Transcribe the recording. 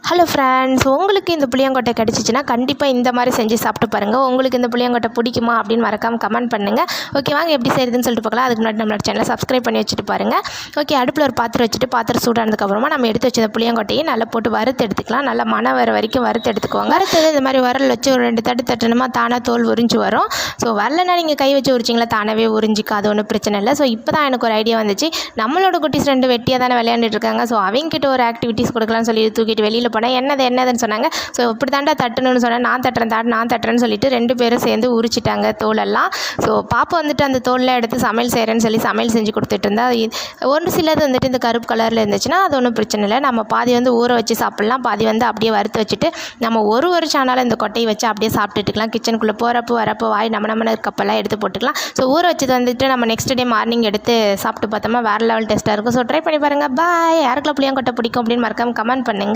Hello friends, உங்களுக்கு இந்த புளியங்கொட்டை கிடச்சிச்சின்னா கண்டிப்பாக இந்த மாதிரி செஞ்சு சாப்பிட்டு பாருங்கள். உங்களுக்கு இந்த புளியங்கொட்டை பிடிக்குமா அப்படின்னு மறக்காமல் கமெண்ட் பண்ணுங்கள். ஓகே, வாங்க எப்படி செய்யுதுன்னு சொல்லிட்டு பார்க்கலாம். அதுக்கு முன்னாடி நம்மளோட சேனலை சப்ஸ்கிரைப் பண்ணி வச்சுட்டு பாருங்கள். ஓகே, அடுப்பில் ஒரு பாத்திரம் வச்சுட்டு பாத்திரம் சூடானதுக்கப்புறமா நம்ம எடுத்து வச்ச புளியங்கொட்டையை நல்லா போட்டு வறுத்து எடுத்துக்கலாம். நல்லா மணம் வர வரைக்கும் வறுத்து எடுத்துக்கோங்க. வறுத்தது இந்த மாதிரி வரல் வச்சு ஒரு 2 தட்டு தட்டணுமா தானாக தோல் உறிஞ்சு வரும். ஸோ வரலன்னா நீங்கள் கை வச்சு உரிச்சிங்களா தானாகவே உறிஞ்சிக்காது, ஒன்றும் பிரச்சனை இல்லை. ஸோ இப்போ தான் எனக்கு ஒரு ஐடியா வந்துச்சு. நம்மளோட குட்டீஸ் 2 வெட்டியாக தானே விளையாண்டுட்டு இருக்காங்க. ஸோ அவங்ககிட்ட ஒரு ஆக்டிவிட்டிஸ் கொடுக்கலாம்னு சொல்லி தூக்கிட்டு வெளியில் போனேன். என்னதுன்னு சொன்னாங்க. ஸோ இப்படி தாண்டா தட்டணும்னு சொன்னேன். நான் தட்டுறேன்னு சொல்லிட்டு 2 பேரும் சேர்ந்து உரிச்சிட்டாங்க தோலெல்லாம். ஸோ பாப்பா வந்துட்டு அந்த தோலெலாம் எடுத்து சமையல் செய்கிறேன்னு சொல்லி சமையல் செஞ்சு கொடுத்துட்டு இருந்தா. ஒரு சிலது வந்துட்டு இந்த கருப்பு கலரில் இருந்துச்சுன்னா அது ஒன்றும் பிரச்சனை இல்லை. நம்ம பாதி வந்து ஊற வச்சு சாப்பிட்லாம், பாதி வந்து அப்படியே வறுத்து வச்சுட்டு நம்ம ஒரு சேனலில் இந்த கொட்டையை வச்சு அப்படியே சாப்பிட்டுக்கலாம். கிச்சனுக்குள்ளே போகிறப்போ வரப்போ வாய் நம்ம இருக்கப்பெல்லாம் எடுத்து போட்டுக்கலாம். ஸோ ஊற வச்சது வந்துட்டு நம்ம நெக்ஸ்ட் டே மார்னிங் எடுத்து சாப்பிட்டு பார்த்தோமா வேறு லெவல் டேஸ்ட்டாக இருக்கும். ஸோ ட்ரை பண்ணி பாருங்கள். பாய். யாருக்கெல்லாம் புளியங்கொட்டை பிடிக்கும் அப்படின்னு மறக்காமல் கமெண்ட் பண்ணுங்கள்.